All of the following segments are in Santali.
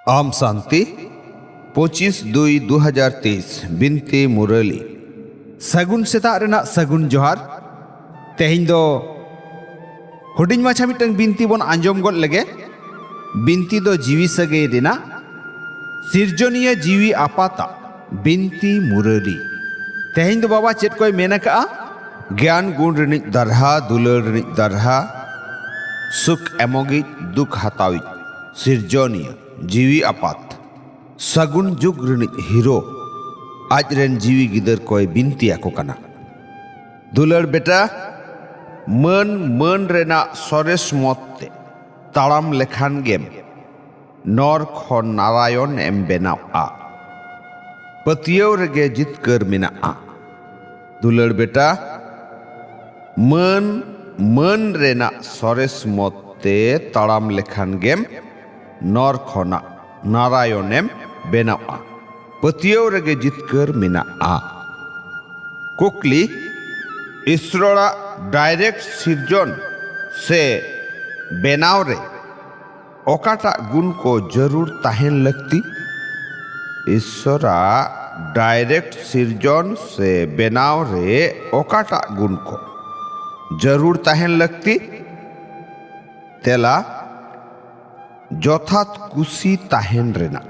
आम शांति 25/2/2023 बिनती मुरली सगुन सेता रेना सगुन जोहार तेहिं दो हुडिंग माछा मिटंग बिनती बन आंजम गद लगे बिनती दो जीवी सगे रेना सिरजनिया जीवी आपाता बिनती मुरली तेहिं दो बाबा चेत कोई मेना का ज्ञान गुण रनिक दरहा दुलर रनिक दरहा सुख एमोगी दुख हतावी सिरजनिया जीवी आपात सगुन जुग रनिक हीरो आज रेन जीवी गिदर कोई बिनती आको कना दुलर बेटा मन मन रेना सरेस मते ताड़ाम लेखान गेम नर खन नारायण एम बेनाव आ पतियव रेगे जितकर मेना आ दुलर बेटा मन मन रेना सरेस मते ताड़ाम लेखान गेम नर खना नारायण एम बेनाव आ पतियव रेगे जितकर मेना आ कुकली ईश्वरा डायरेक्ट सिरजन से बेनाव रे ओकाटा गुण को जरूर ताहेन लगती ईश्वरा डायरेक्ट सिरजन से बेनाव रे ओकाटा गुण को जरूर ताहेन लगती तेला যথাৎ কুসি তাহেন রেনা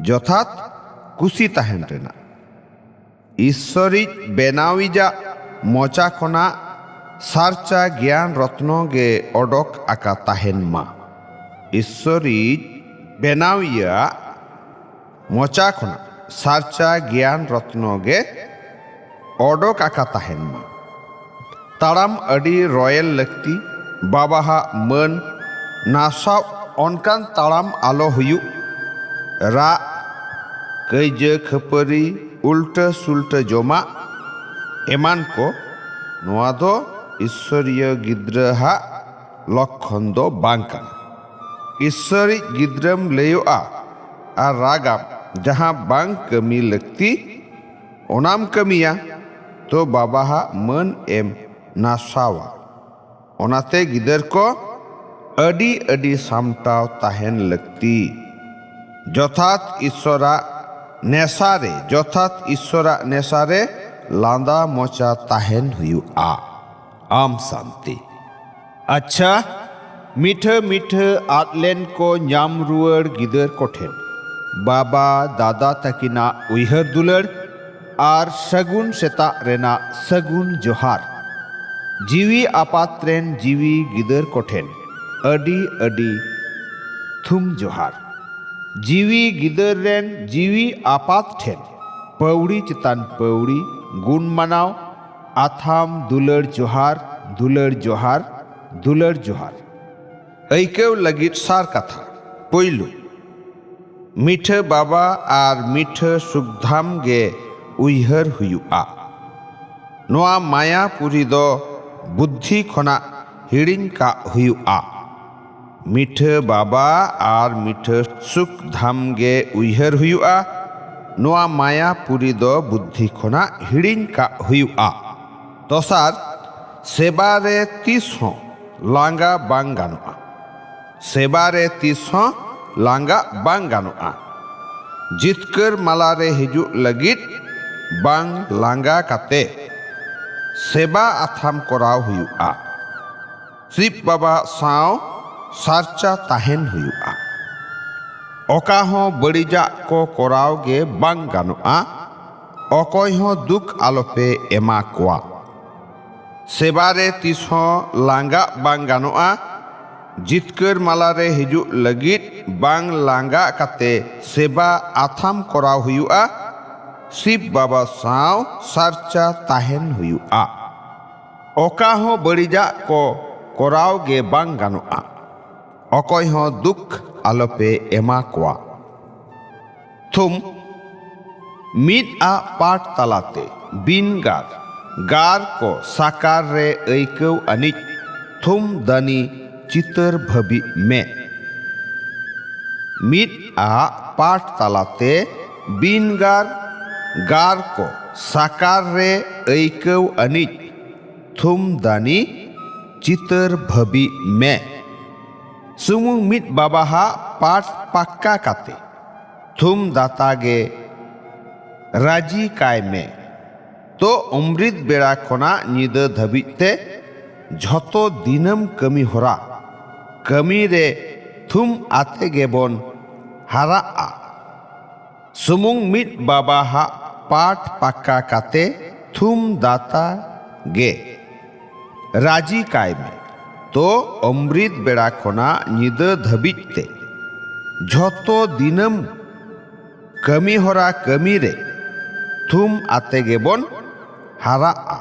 যথাৎ কুসি তাহেন রেনা ঈশ্বরিক বেনাউইজা মচা খনা সারচা জ্ঞান রত্ন গে অডক আকা তাহেন মা ঈশ্বরিক বেনাউইয়া মচা খনা সারচা জ্ঞান রত্ন গে অডক আকা তাহেন মা তাড়াম আডি রয়েল লক্তি বাবাহা মন নাসাও অনকান তাড়াম আলো হুয়ু রা कैजे खपरी उल्टा सुल्टा जमा एमान को नोआ दो ईश्वरीय गिद्रहा लक्षण दो बांका ईश्वरी गिद्रम लेयोआ आ रागाम जहां बांग कमी लगती ओनाम कमिया तो बाबाहा मन एम नासावा ओनाते गिदर को अडी अडी सामटाव ताहेन लगती যথাৎ ईश्वरा नेसारे যথাৎ ईश्वरा नेसारे लांदा मोचा ताहेन हुयु आ आम शांति अच्छा मीठ मीठ आतलेन को न्याम रुअर गिदर कोठेन बाबा दादा तकिना उइहर दुलर आर सगुन सेता रेना सगुन जोहार जीवी आपात्रेन जीवी गिदर कोठेन अडी अडी थुम जोहार जीवी गिदर रेन जीवी आपात ठेन पौड़ी चितान पौड़ी गुण मनाव आथाम दुलर जोहार दुलर जोहार दुलर जोहार ऐकेव लगित सार कथा पोइलु मीठ बाबा आर मीठ सुखधाम गे उइहर हुयु आ नोआ मायापुरी दो बुद्धि खना हिड़िन का हुयु आ मीठ बाबा आर मीठ सुख धाम गे उइहर हुआ नोआ मायापुरी दो बुद्धि खना हिड़िन का हुआ तोसार सेबारे 30 हो लांगा बांग गानुआ सेबारे 30 हो लांगा बांग गानुआ जितकर मालारे हिजु लगित बांग लांगा काते सेबा आथाम कराव हुआ शिव बाबा साव सारचा ताहेन हुआ ओका हो बड़ीजा को कोराव गे बांग गानुआ अकय हो दुख आलोपे एमा कोआ सेबारे 30 हो लांगा बांग गानुआ जितकर मालारे हिजु लगित बांग लांगा काते सेबा आथाम कोराव हुआ शिव बाबा साव सारचा ताहेन हुआ ओका हो बड़ीजा को कोराव गे बांग गानुआ अकय हो दुख आलोपे एमा कोआ थुम मिद आ पाठ तलाते बिनगार गार को साकार रे ऐकव अनिच थुम दनी चितर भबी में मिद आ पाठ तलाते बिनगार गार को साकार रे ऐकव अनिच थुम दनी चितर भबी में सुमुंग मिट बाबाहा पाठ पक्का काते थुम दातागे राजी काय में तो अमृत बेड़ा खना निदा धबिते झतो दिनम कमी होरा कमी रे थुम आते गेबन हारा आ सुमुंग मिट बाबाहा पाठ पक्का काते थुम दाता गे राजी काय में तो अमृत बेड़ा खना निदा धबिते झतो दिनम कमी होरा कमी रे थुम आते गेबन हारा आ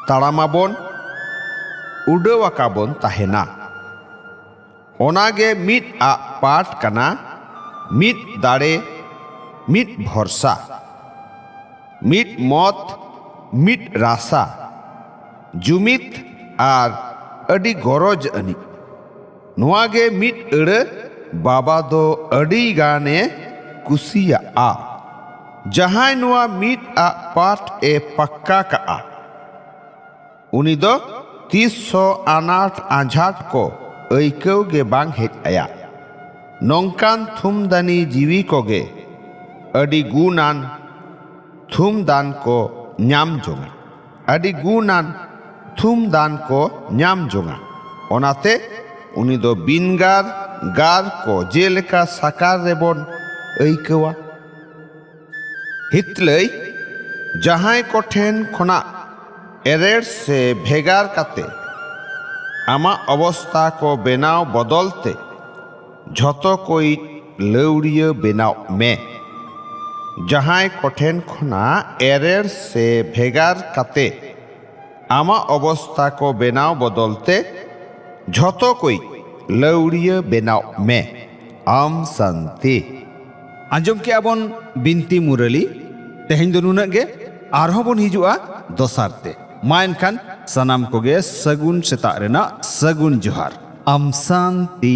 ताड़ामाबन उड़ावाकाबन ताहेना ओनागे मिट आ पाठ कना मिट दाड़े मिट भरसा मिट मत मिट रासा जुमित आर अडी गरज अनि नोआगे मिट अड़े बाबा दो अडी गाने कुसिया आ जहां नुआ मिट आ पाठ ए पक्का का आ उनी दो 300 अनाट आझाट को ऐकव गे बांग हेज आया नौकान थुमदानी जीवी को गे अडी गुनान थुमदान को न्याम जोंगा अडी गुनान थुमदान को न्याम जोंगा ओनाते उनी दो बिनगार गार को जेलेका साकार रेबन ऐकवा हितलै जहां को ठेन खना एरेर से भेगार काते आमा अवस्था को बेनाव बदलते झतो कोई लौड़िया बेनाव में जहां को ठेन खना एरेर से भेगार काते आमा अवस्था को बेनाव बदलते झतो कोई लौड़िया बेनाव में आम शांति आंजम के आबन बिनती मुरली तेहें दो नुना गे आरहों बन हिजुआ दोसारते मा एनखान सनाम कोगे सगुन सेता रेना सगुन जोहार आम शांति।